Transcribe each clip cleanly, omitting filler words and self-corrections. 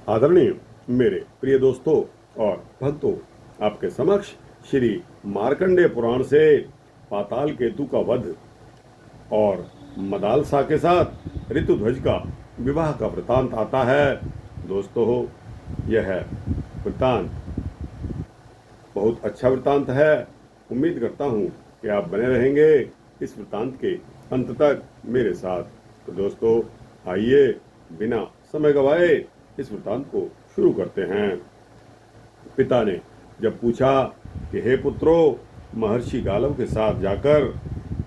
आदरणीय मेरे प्रिय दोस्तों और भक्तों, आपके समक्ष श्री मार्कंडेय पुराण से पाताल केतु का वध और मदालसा के साथ ऋतुध्वज का विवाह का वृतांत आता है। दोस्तों, यह वृतांत बहुत अच्छा वृतांत है। उम्मीद करता हूँ कि आप बने रहेंगे इस वृतांत के अंत तक मेरे साथ। तो दोस्तों, आइए बिना समय गवाए इस वृतांत को शुरू करते हैं। पिता ने जब पूछा कि हे पुत्रों, महर्षि गालव के साथ जाकर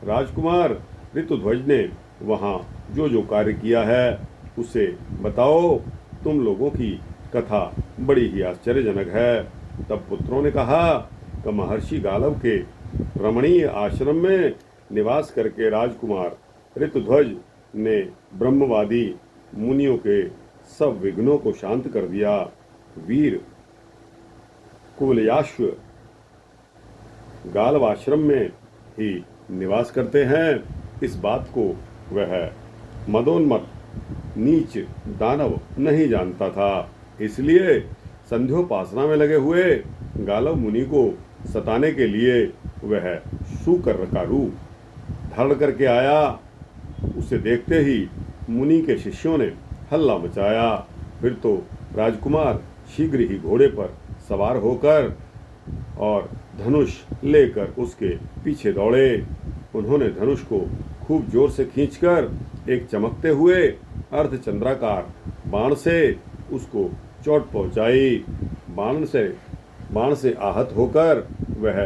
राजकुमार ऋतुध्वज ने वहाँ जो जो कार्य किया है उसे बताओ। तुम लोगों की कथा बड़ी ही आश्चर्यजनक है। तब पुत्रों ने कहा कि महर्षि गालव के रमणीय आश्रम में निवास करके राजकुमार ऋतुध्वज ने ब्रह्मवादी मुनियों के सब विघ्नों को शांत कर दिया। वीर कुवलयाश्व गालव आश्रम में ही निवास करते हैं, इस बात को वह मदोन्मत्त नीच दानव नहीं जानता था। इसलिए संध्योपासना में लगे हुए गालव मुनि को सताने के लिए वह शूकर का रूप धारण करके आया। उसे देखते ही मुनि के शिष्यों ने हल्ला मचाया। फिर तो राजकुमार शीघ्र ही घोड़े पर सवार होकर और धनुष लेकर उसके पीछे दौड़े। उन्होंने धनुष को खूब जोर से खींचकर एक चमकते हुए अर्धचंद्राकार बाण से उसको चोट पहुंचाई। बाण से आहत होकर वह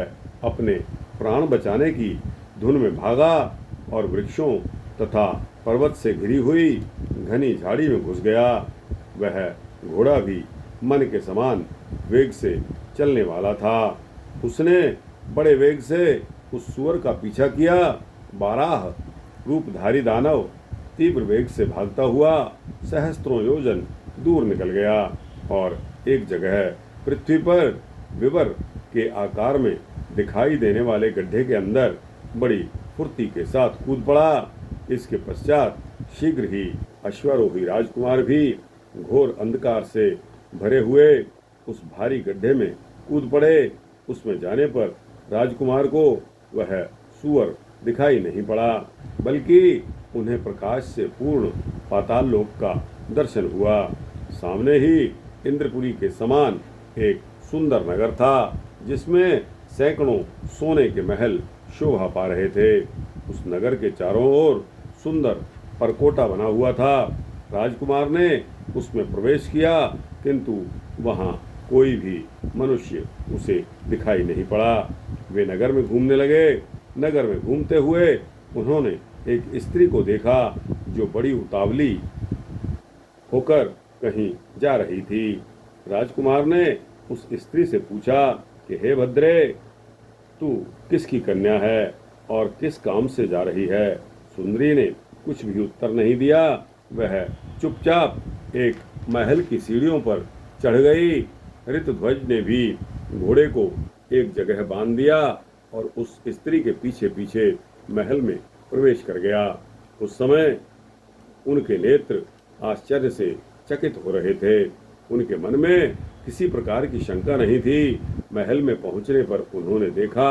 अपने प्राण बचाने की धुन में भागा और वृक्षों तथा पर्वत से घिरी हुई घनी झाड़ी में घुस गया। वह घोड़ा भी मन के समान वेग से चलने वाला था। उसने बड़े वेग से उस सुअर का पीछा किया। बाराह रूपधारी दानव तीव्र वेग से भागता हुआ सहस्त्रों योजन दूर निकल गया और एक जगह पृथ्वी पर विवर के आकार में दिखाई देने वाले गड्ढे के अंदर बड़ी फुर्ती के साथ कूद पड़ा। इसके पश्चात शीघ्र ही अश्वारोही राजकुमार भी घोर अंधकार से भरे हुए उस भारी गड्ढे में कूद पड़े। उसमें जाने पर राजकुमार को वह सुअर दिखाई नहीं पड़ा, बल्कि उन्हें प्रकाश से पूर्ण पाताल लोक का दर्शन हुआ। सामने ही इंद्रपुरी के समान एक सुंदर नगर था, जिसमें सैकड़ों सोने के महल शोभा पा रहे थे। उस नगर के चारों ओर सुंदर परकोटा बना हुआ था। राजकुमार ने उसमें प्रवेश किया, किंतु वहां कोई भी मनुष्य उसे दिखाई नहीं पड़ा। वे नगर में घूमने लगे। नगर में घूमते हुए उन्होंने एक स्त्री को देखा जो बड़ी उतावली होकर कहीं जा रही थी। राजकुमार ने उस स्त्री से पूछा कि हे भद्रे, तू किसकी कन्या है और किस काम से जा रही है? सुंदरी ने कुछ भी उत्तर नहीं दिया। वह चुपचाप एक महल की सीढ़ियों पर चढ़ गई। ऋतुध्वज ने भी घोड़े को एक जगह बांध दिया और उस स्त्री के पीछे पीछे महल में प्रवेश कर गया। उस समय उनके नेत्र आश्चर्य से चकित हो रहे थे। उनके मन में किसी प्रकार की शंका नहीं थी। महल में पहुंचने पर उन्होंने देखा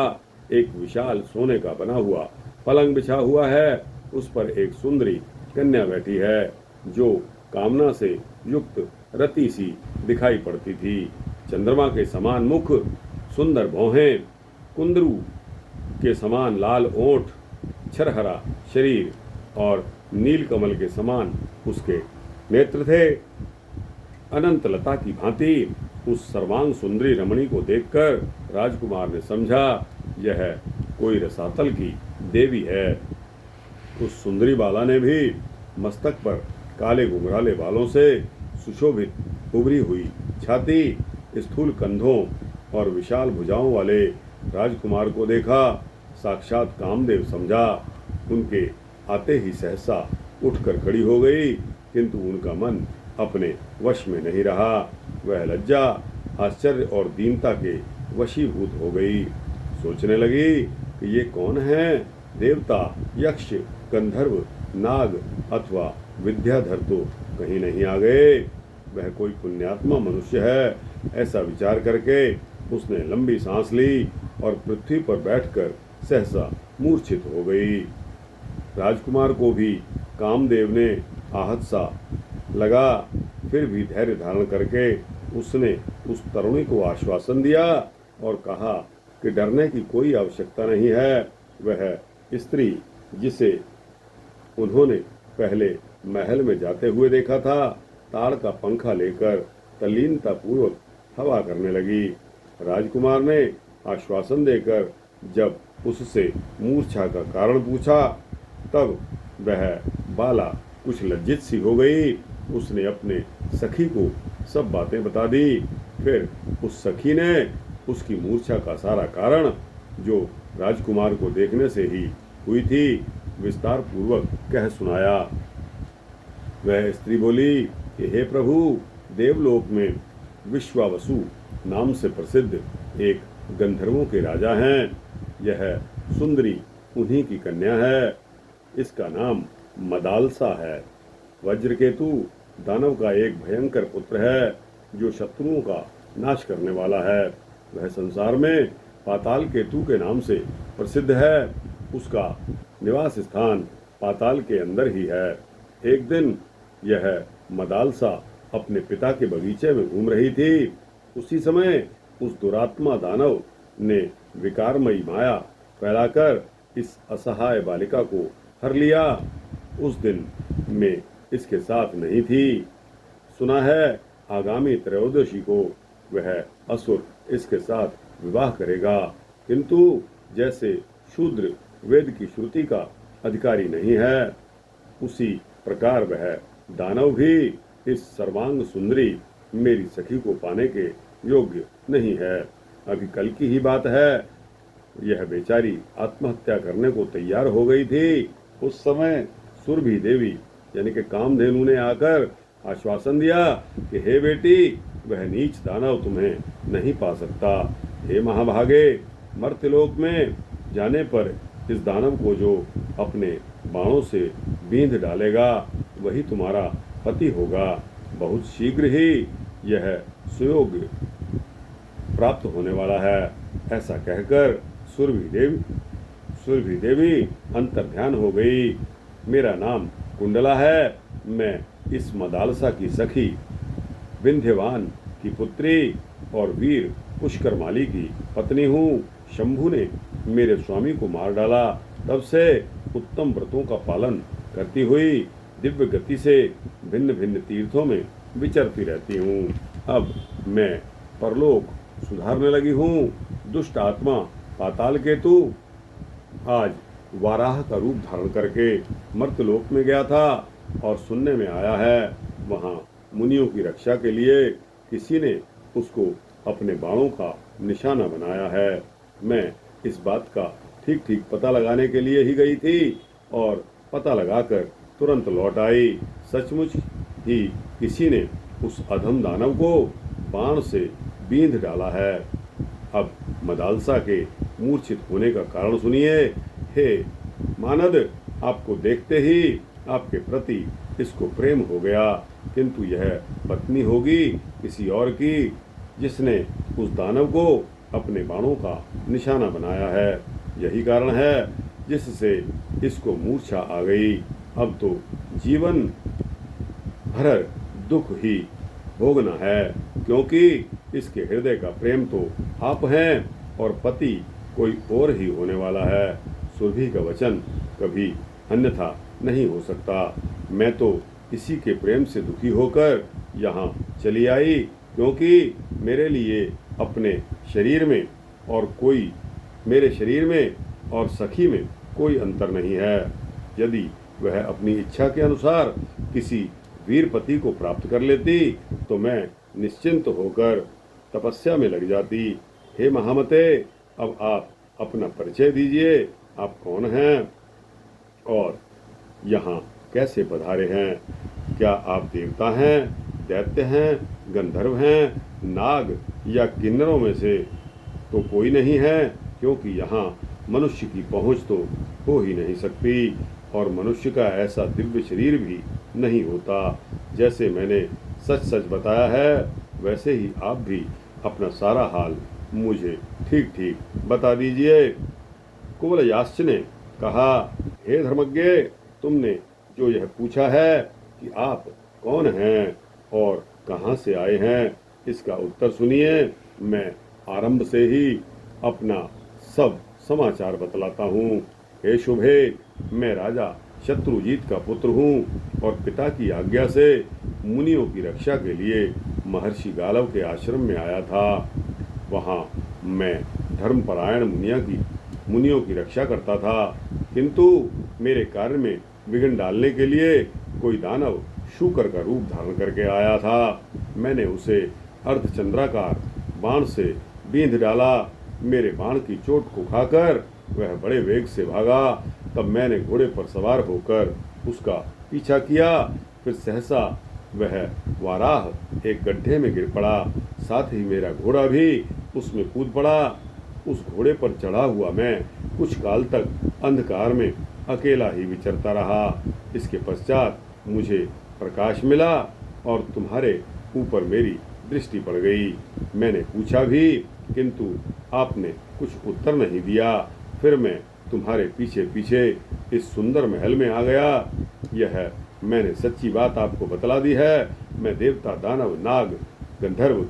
एक विशाल सोने का बना हुआ पलंग बिछा हुआ है। उस पर एक सुंदरी कन्या बैठी है, जो कामना से युक्त रति सी दिखाई पड़ती थी। चंद्रमा के समान मुख, सुंदर भौहें, कुंदरू के समान लाल ओंठ, छरहरा शरीर और नीलकमल के समान उसके नेत्र थे। अनंत लता की भांति उस सर्वांग सुंदरी रमणी को देखकर राजकुमार ने समझा यह कोई रसातल की देवी है। उस सुंदरी बाला ने भी मस्तक पर काले घुंघराले बालों से सुशोभित उभरी हुई छाती, स्थूल कंधों और विशाल भुजाओं वाले राजकुमार को देखा। साक्षात कामदेव समझा। उनके आते ही सहसा उठकर खड़ी हो गई, किंतु उनका मन अपने वश में नहीं रहा। वह लज्जा, आश्चर्य और दीनता के वशीभूत हो गई। सोचने लगी कि ये कौन है? देवता, यक्ष, गंधर्व, नाग अथवा विद्याधर तो कहीं नहीं आ गए। वह कोई पुण्यात्मा मनुष्य है। ऐसा विचार करके उसने लंबी सांस ली और पृथ्वी पर बैठकर सहसा मूर्छित हो गई। राजकुमार को भी कामदेव ने आहत सा लगा, फिर भी धैर्य धारण करके उसने उस तरुणी को आश्वासन दिया और कहा कि डरने की कोई आवश्यकता नहीं है। वह स्त्री जिसे उन्होंने पहले महल में जाते हुए देखा था, ताड़ का पंखा लेकर तल्लीनता पूर्वक हवा करने लगी। राजकुमार ने आश्वासन देकर जब उससे मूर्छा का कारण पूछा, तब वह बाला कुछ लज्जित सी हो गई। उसने अपने सखी को सब बातें बता दी। फिर उस सखी ने उसकी मूर्छा का सारा कारण, जो राजकुमार को देखने से ही हुई थी, विस्तार पूर्वक कह सुनाया। वह स्त्री बोली कि हे प्रभु, देवलोक में विश्वावसु नाम से प्रसिद्ध एक गंधर्वों के राजा हैं। यह सुंदरी उन्हीं की कन्या है। इसका नाम मदालसा है। वज्रकेतु दानव का एक भयंकर पुत्र है, जो शत्रुओं का नाश करने वाला है। वह संसार में पाताल केतु के नाम से प्रसिद्ध है। उसका निवास स्थान पाताल के अंदर ही है। एक दिन यह मदालसा अपने पिता के बगीचे में घूम रही थी। उसी समय उस दुरात्मा दानव ने विकारमयी माया फैलाकर इस असहाय बालिका को हर लिया। उस दिन में इसके साथ नहीं थी। सुना है आगामी त्रयोदशी को वह असुर इसके साथ विवाह करेगा, किंतु जैसे शूद्र वेद की श्रुति का अधिकारी नहीं है, उसी प्रकार वह दानव भी इस सर्वांग सुंदरी मेरी सखी को पाने के योग्य नहीं है। अभी कल की ही बात है, यह बेचारी आत्महत्या करने को तैयार हो गई थी। उस समय सुरभि देवी यानी कि कामधेनु ने आकर आश्वासन दिया कि हे बेटी, वह नीच दानव तुम्हें नहीं पा सकता। हे महाभागे, मर्त्यलोक में जाने पर इस दानव को जो अपने बाणों से बींध डालेगा, वही तुम्हारा पति होगा। बहुत शीघ्र ही यह सुयोग प्राप्त होने वाला है। ऐसा कहकर सुरभि देवी अंतर्ध्यान हो गई। मेरा नाम कुंडला है। मैं इस मदालसा की सखी, विंध्यवान की पुत्री और वीर पुष्करमाली की पत्नी हूँ। शंभु ने मेरे स्वामी को मार डाला, तब से उत्तम व्रतों का पालन करती हुई दिव्य गति से भिन्न भिन्न तीर्थों में विचरती रहती हूँ। अब मैं परलोक सुधारने लगी हूँ। दुष्ट आत्मा पाताल केतु आज वाराह का रूप धारण करके मर्त्यलोक में गया था और सुनने में आया है वहाँ मुनियों की रक्षा के लिए किसी ने उसको अपने बाणों का निशाना बनाया है। मैं इस बात का ठीक ठीक पता लगाने के लिए ही गई थी और पता लगाकर तुरंत लौट आई। सचमुच ही किसी ने उस अधम दानव को बाण से बींध डाला है। अब मदालसा के मूर्छित होने का कारण सुनिए। हे मानद, आपको देखते ही आपके प्रति इसको प्रेम हो गया, किंतु यह पत्नी होगी किसी और की, जिसने उस दानव को अपने बाणों का निशाना बनाया है। यही कारण है जिससे इसको मूर्छा आ गई। अब तो जीवन भर दुख ही भोगना है, क्योंकि इसके हृदय का प्रेम तो आप हैं और पति कोई और ही होने वाला है। सुरभि का वचन कभी अन्यथा नहीं हो सकता। मैं तो इसी के प्रेम से दुखी होकर यहाँ चली आई, क्योंकि मेरे लिए अपने शरीर में मेरे शरीर में और सखी में कोई अंतर नहीं है। यदि वह अपनी इच्छा के अनुसार किसी वीर पति को प्राप्त कर लेती तो मैं निश्चिंत होकर तपस्या में लग जाती। हे महामते, अब आप अपना परिचय दीजिए। आप कौन हैं और यहाँ कैसे पधारे हैं? क्या आप देवता हैं, दैत्य हैं, गंधर्व हैं, नाग या किन्नरों में से तो कोई नहीं है, क्योंकि यहाँ मनुष्य की पहुँच तो हो ही नहीं सकती और मनुष्य का ऐसा दिव्य शरीर भी नहीं होता। जैसे मैंने सच सच बताया है, वैसे ही आप भी अपना सारा हाल मुझे ठीक ठीक बता दीजिए। कुवलयाश्च ने कहा, हे धर्मज्ञ, तुमने जो यह पूछा है कि आप कौन हैं और कहाँ से आए हैं, इसका उत्तर सुनिए। मैं आरंभ से ही अपना सब समाचार बतलाता हूँ। हे शुभे, मैं राजा शत्रुजीत का पुत्र हूँ और पिता की आज्ञा से मुनियों की रक्षा के लिए महर्षि गालव के आश्रम में आया था। वहाँ मैं धर्मपरायण मुनियों की रक्षा करता था, किंतु मेरे कार्य में विघ्न डालने के लिए कोई दानव शूकर का रूप धारण करके आया था। मैंने उसे अर्धचंद्राकार बाण से बींध डाला। मेरे बाण की चोट को खाकर वह बड़े वेग से भागा। तब मैंने घोड़े पर सवार होकर उसका पीछा किया। फिर सहसा वह वाराह एक गड्ढे में गिर पड़ा, साथ ही मेरा घोड़ा भी उसमें कूद पड़ा। उस घोड़े पर चढ़ा हुआ मैं कुछ काल तक अंधकार में अकेला ही विचरता रहा। इसके पश्चात मुझे प्रकाश मिला और तुम्हारे ऊपर मेरी दृष्टि पड़ गई। मैंने पूछा भी, किंतु आपने कुछ उत्तर नहीं दिया। फिर मैं तुम्हारे पीछे पीछे इस सुंदर महल में आ गया। यह मैंने सच्ची बात आपको बतला दी है। मैं देवता, दानव, नाग, गंधर्व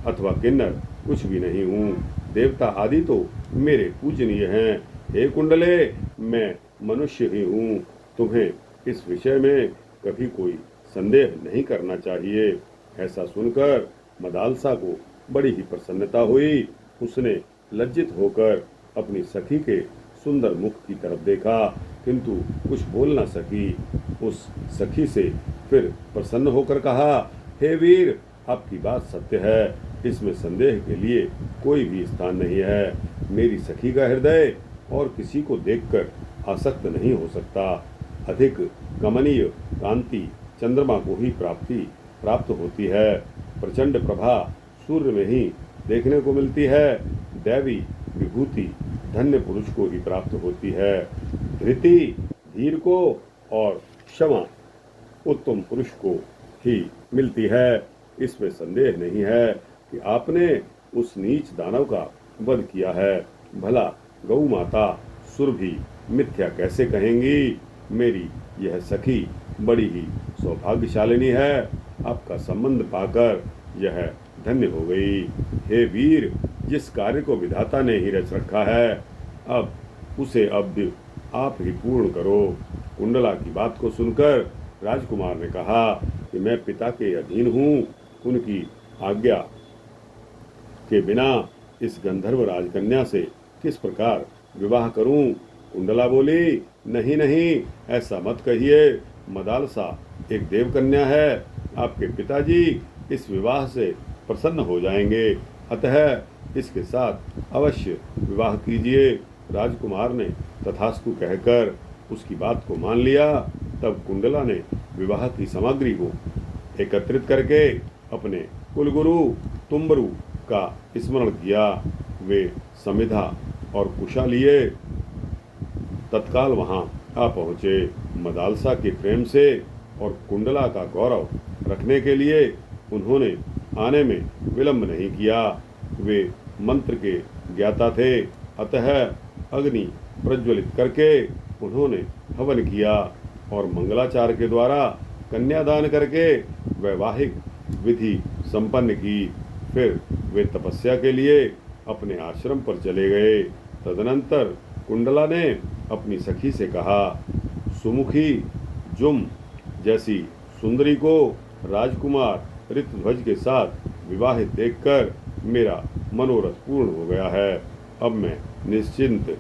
अथवा किन्नर कुछ भी नहीं हूँ। देवता आदि तो मेरे पूजनीय हैं। हे कुंडले, मैं मनुष्य ही हूँ। तुम्हें इस विषय में कभी कोई संदेह नहीं करना चाहिए। ऐसा सुनकर मदालसा को बड़ी ही प्रसन्नता हुई। उसने लज्जित होकर अपनी सखी के सुंदर मुख की तरफ देखा, किंतु कुछ बोल न सकी। उस सखी से फिर प्रसन्न होकर कहा, हे वीर, आपकी बात सत्य है, इसमें संदेह के लिए कोई भी स्थान नहीं है। मेरी सखी का हृदय और किसी को देखकर आसक्त नहीं हो सकता। अधिक कमनीय कांति चंद्रमा को ही प्राप्त होती है। प्रचंड प्रभा सूर्य में ही देखने को मिलती है। दैवी विभूति धन्य पुरुष को ही प्राप्त होती है। धृति धीर को और क्षमा उत्तम पुरुष को ही मिलती है। इसमें संदेह नहीं है कि आपने उस नीच दानव का वध किया है। भला गौ माता सुरभि मिथ्या कैसे कहेंगी? मेरी यह सखी बड़ी ही सौभाग्यशालिनी है। आपका संबंध पाकर यह धन्य हो गई। हे वीर, जिस कार्य को विधाता ने ही रच रखा है, अब उसे आप ही पूर्ण करो। कुंडला की बात को सुनकर राजकुमार ने कहा कि मैं पिता के अधीन हूँ। उनकी आज्ञा के बिना इस गंधर्व राजकन्या से किस प्रकार विवाह करूं? कुंडला बोली, नहीं नहीं, ऐसा मत कहिए। मदालसा एक देवकन्या है। आपके पिताजी इस विवाह से प्रसन्न हो जाएंगे, अतः इसके साथ अवश्य विवाह कीजिए। राजकुमार ने तथास्तु कहकर उसकी बात को मान लिया। तब कुंडला ने विवाह की सामग्री को एकत्रित करके अपने कुलगुरु तुम्बरु का स्मरण किया। वे समिधा और कुशा लिए तत्काल वहां आ पहुंचे। मदालसा के प्रेम से और कुंडला का गौरव रखने के लिए उन्होंने आने में विलंब नहीं किया। वे मंत्र के ज्ञाता थे, अतः अग्नि प्रज्वलित करके उन्होंने हवन किया और मंगलाचार के द्वारा कन्यादान करके वैवाहिक विधि संपन्न की। फिर वे तपस्या के लिए अपने आश्रम पर चले गए। तदनंतर कुंडला ने अपनी सखी से कहा, सुमुखी जुम जैसी सुंदरी को राजकुमार ऋतध्वज के साथ विवाहित देखकर मेरा मनोरथ पूर्ण हो गया है। अब मैं निश्चिंत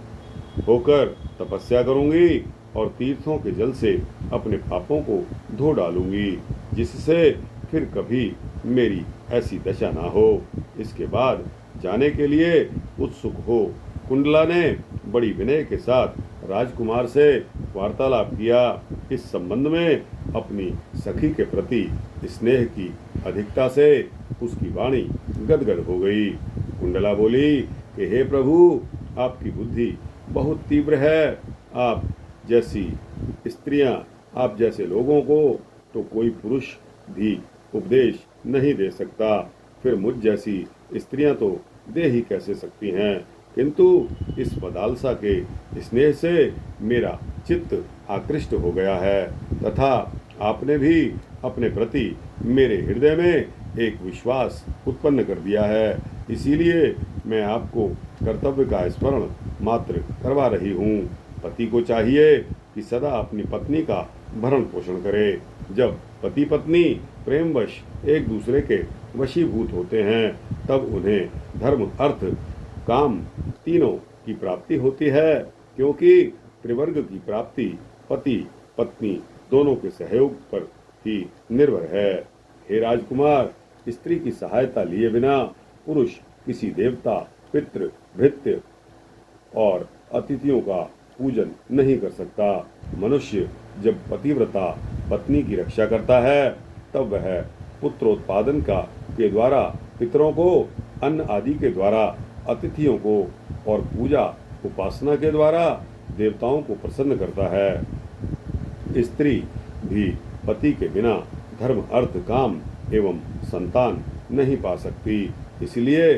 होकर तपस्या करूंगी और तीर्थों के जल से अपने पापों को धो डालूंगी, जिससे फिर कभी मेरी ऐसी दशा ना हो। इसके बाद जाने के लिए उत्सुक हो। कुंडला ने बड़ी विनय के साथ राजकुमार से वार्तालाप किया। इस संबंध में अपनी सखी के प्रति स्नेह की अधिकता से उसकी वाणी गदगद हो गई। कुंडला बोली कि हे प्रभु, आपकी बुद्धि बहुत तीव्र है। आप जैसी स्त्रियां, आप जैसे लोगों को तो कोई पुरुष भी उपदेश नहीं दे सकता, फिर मुझ जैसी स्त्रियां तो दे ही कैसे सकती हैं। किंतु इस मदालसा के स्नेह से मेरा चित्त आकृष्ट हो गया है तथा आपने भी अपने प्रति मेरे हृदय में एक विश्वास उत्पन्न कर दिया है। इसीलिए मैं आपको कर्तव्य का स्मरण मात्र करवा रही हूँ। पति को चाहिए कि सदा अपनी पत्नी का भरण पोषण करे। जब पति पत्नी प्रेमवश एक दूसरे के वशीभूत होते हैं तब उन्हें धर्म अर्थ काम तीनों की प्राप्ति होती है, क्योंकि त्रिवर्ग की प्राप्ति पति पत्नी दोनों के सहयोग पर ही निर्भर है। हे राजकुमार, स्त्री की सहायता लिए बिना पुरुष किसी देवता, पितृ, भृत्य और अतिथियों का पूजन नहीं कर सकता। मनुष्य जब पतिव्रता पत्नी की रक्षा करता है तब वह पुत्रोत्पादन के द्वारा पितरों को, अन्न आदि के द्वारा अतिथियों को और पूजा उपासना के द्वारा देवताओं को प्रसन्न करता है। स्त्री भी पति के बिना धर्म अर्थ काम एवं संतान नहीं पा सकती। इसलिए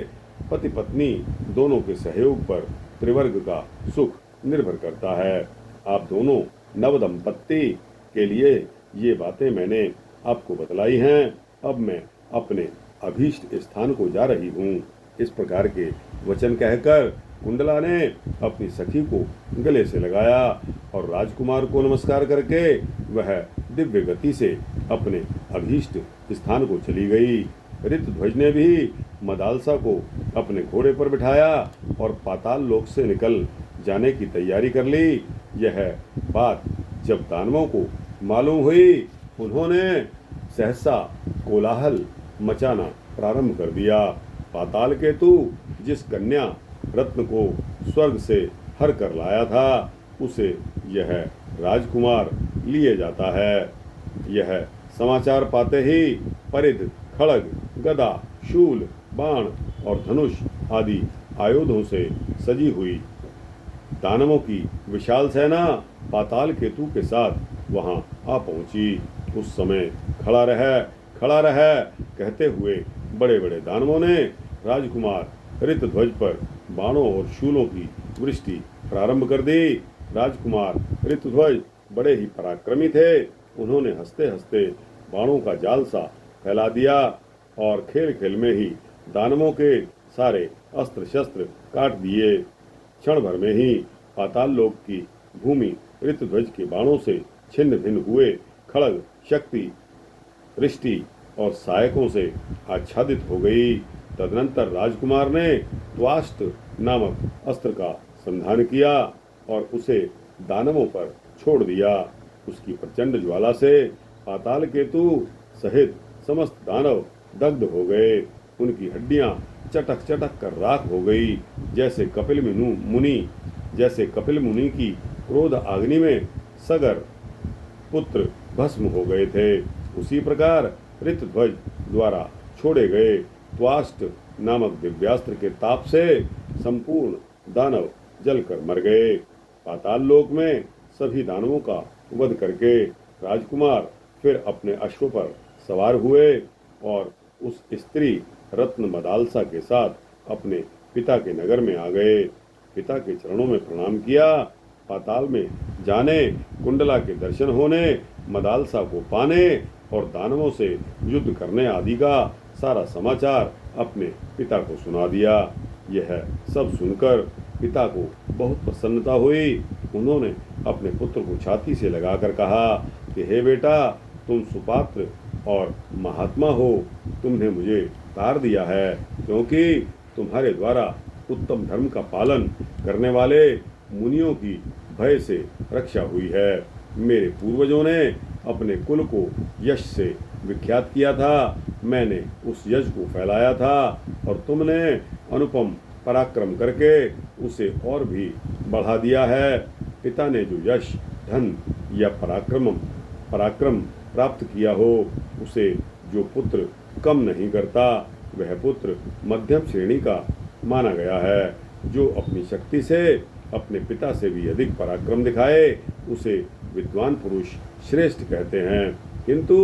पति पत्नी दोनों के सहयोग पर त्रिवर्ग का सुख निर्भर करता है। आप दोनों नवदंपत्ति के लिए ये बातें मैंने आपको बतलाई हैं। अब मैं अपने अभीष्ट स्थान को जा रही हूँ। इस प्रकार के वचन कहकर कुंडला ने अपनी सखी को गले से लगाया और राजकुमार को नमस्कार करके वह दिव्य गति से अपने अभीष्ट स्थान को चली गई। ऋतध्वज ने भी मदालसा को अपने घोड़े पर बिठाया और पाताल लोक से निकल जाने की तैयारी कर ली। यह बात जब दानवों को मालूम हुई, उन्होंने सहसा कोलाहल मचाना प्रारंभ कर दिया। पाताल केतु जिस कन्या रत्न को स्वर्ग से हर कर लाया था, उसे यह राजकुमार लिए जाता है। यह समाचार पाते ही परिध, खड़ग, गदा, शूल, बाण और धनुष आदि आयुधों से सजी हुई दानवों की विशाल सेना पाताल केतु के साथ वहां आ पहुंची। उस समय खड़ा रह कहते हुए बड़े बड़े दानवों ने राजकुमार ऋतध्वज पर बाणों और शूलों की वृष्टि प्रारंभ कर दी। राजकुमार ऋतध्वज बड़े ही पराक्रमी थे। उन्होंने हंसते हंसते बाणों का जाल सा फैला दिया और खेल खेल में ही दानवों के सारे अस्त्र शस्त्र काट दिए। क्षण भर में ही पाताल लोक की भूमि ऋतध्वज के बाणों से छिन्न भिन्न हुए। खड़ग, शक्ति, वृष्टि और सहायकों से आच्छादित हो गई। तदनंतर राजकुमार ने त्वाष्ट नामक अस्त्र का संधान किया और उसे दानवों पर छोड़ दिया। उसकी प्रचंड ज्वाला से पाताल केतु सहित समस्त दानव दग्ध हो गए। उनकी हड्डियां चटक चटक कर राख हो गई। जैसे कपिल मुनि की क्रोध अग्नि में सगर पुत्र भस्म हो गए थे, उसी प्रकार ऋतध्वज द्वारा छोड़े गए त्वाष्ट नामक दिव्यास्त्र के ताप से संपूर्ण दानव जलकर मर गए। पाताल लोक में सभी दानवों का वध करके राजकुमार फिर अपने अश्व पर सवार हुए और उस स्त्री रत्न मदालसा के साथ अपने पिता के नगर में आ गए। पिता के चरणों में प्रणाम किया। पाताल में जाने, कुंडला के दर्शन होने, मदालसा को पाने और दानवों से युद्ध करने आदि का सारा समाचार अपने पिता को सुना दिया। यह सब सुनकर पिता को बहुत प्रसन्नता हुई। उन्होंने अपने पुत्र को छाती से लगाकर कहा कि हे बेटा, तुम सुपात्र और महात्मा हो। तुमने मुझे तार दिया है, क्योंकि तुम्हारे द्वारा उत्तम धर्म का पालन करने वाले मुनियों की भय से रक्षा हुई है। मेरे पूर्वजों ने अपने कुल को यश से विख्यात किया था। मैंने उस यश को फैलाया था और तुमने अनुपम पराक्रम करके उसे और भी बढ़ा दिया है। पिता ने जो यश, धन या पराक्रम प्राप्त किया हो, उसे जो पुत्र कम नहीं करता, वह पुत्र मध्यम श्रेणी का माना गया है। जो अपनी शक्ति से अपने पिता से भी अधिक पराक्रम दिखाए, उसे विद्वान पुरुष श्रेष्ठ कहते हैं। किंतु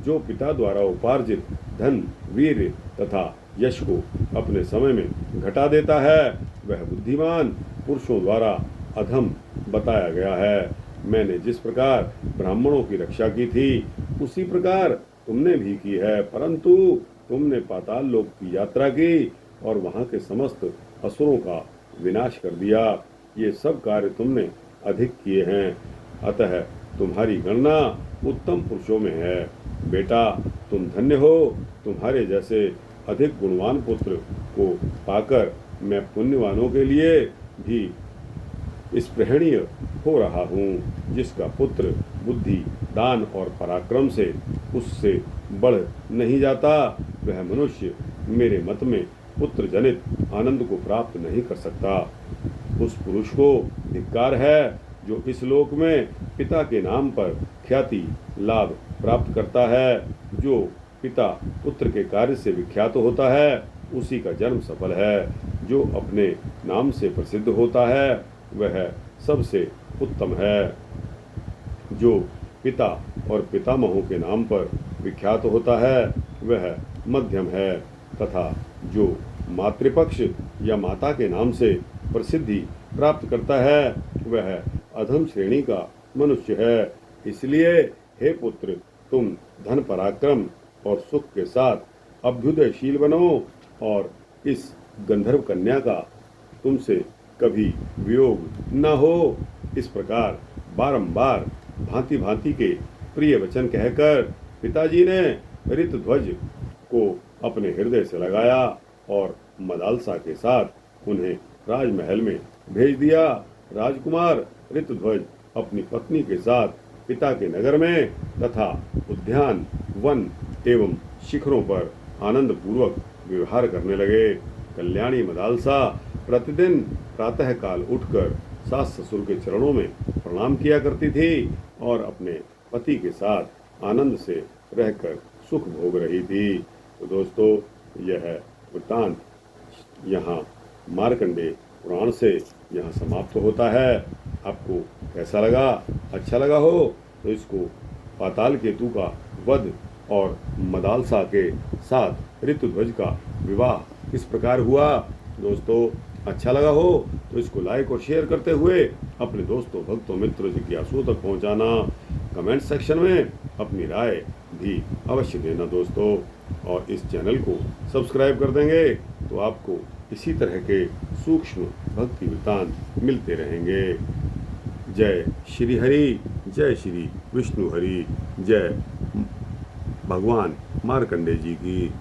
जो पिता द्वारा उपार्जित धन, वीर तथा यश को अपने समय में घटा देता है वह बुद्धिमान पुरुषों द्वारा अधम बताया गया है। मैंने जिस प्रकार ब्राह्मणों की रक्षा की थी उसी प्रकार तुमने भी की है, परंतु तुमने पाताल लोक की यात्रा की और वहां के समस्त असुरों का विनाश कर दिया। ये सब कार्य तुमने अधिक किए हैं, अतः तुम्हारी गणना उत्तम पुरुषों में है। बेटा, तुम धन्य हो। तुम्हारे जैसे अधिक गुणवान पुत्र को पाकर मैं पुण्यवानों के लिए भी स्पृहणीय हो रहा हूँ। जिसका पुत्र बुद्धि, दान और पराक्रम से उससे बढ़ नहीं जाता वह मनुष्य मेरे मत में पुत्र जनित आनंद को प्राप्त नहीं कर सकता। उस पुरुष को धिक्कार है जो इस लोक में पिता के नाम पर ख्याति लाभ प्राप्त करता है। जो पिता पुत्र के कार्य से विख्यात होता है उसी का जन्म सफल है। जो अपने नाम से प्रसिद्ध होता है वह सबसे उत्तम है। जो पिता और पितामहों के नाम पर विख्यात होता है वह मध्यम है, तथा जो मातृपक्ष या माता के नाम से प्रसिद्धि प्राप्त करता है वह अधम श्रेणी का मनुष्य है। इसलिए हे पुत्र, तुम धन, पराक्रम और सुख के साथ अभ्युदयशील बनो और इस गंधर्व कन्या का तुमसे कभी वियोग न हो। इस प्रकार बारंबार भांति भांति के प्रिय वचन कहकर पिताजी ने ऋतध्वज को अपने हृदय से लगाया और मदालसा के साथ उन्हें राजमहल में भेज दिया। राजकुमार ऋतध्वज अपनी पत्नी के साथ पिता के नगर में तथा उद्यान, वन एवं शिखरों पर आनंद पूर्वक व्यवहार करने लगे। कल्याणी मदालसा प्रतिदिन प्रातःकाल उठकर सास ससुर के चरणों में प्रणाम किया करती थी और अपने पति के साथ आनंद से रहकर सुख भोग रही थी। तो दोस्तों, यह वृत्तांत यहाँ मार्कंडेय पुराण से यहाँ समाप्त होता है। आपको कैसा लगा? अच्छा लगा हो तो इसको पाताल केतु का वध और मदालसा के साथ ऋतुध्वज का विवाह किस प्रकार हुआ, दोस्तों अच्छा लगा हो तो इसको लाइक और शेयर करते हुए अपने दोस्तों, भक्तों, मित्रों, जिज्ञासुओं तक पहुंचाना। कमेंट सेक्शन में अपनी राय भी अवश्य देना दोस्तों, और इस चैनल को सब्सक्राइब कर देंगे तो आपको इसी तरह के सूक्ष्म भक्ति वृत्तांत मिलते रहेंगे। जय श्री हरि, जय श्री विष्णु हरि, जय भगवान मार्कंडेय जी की।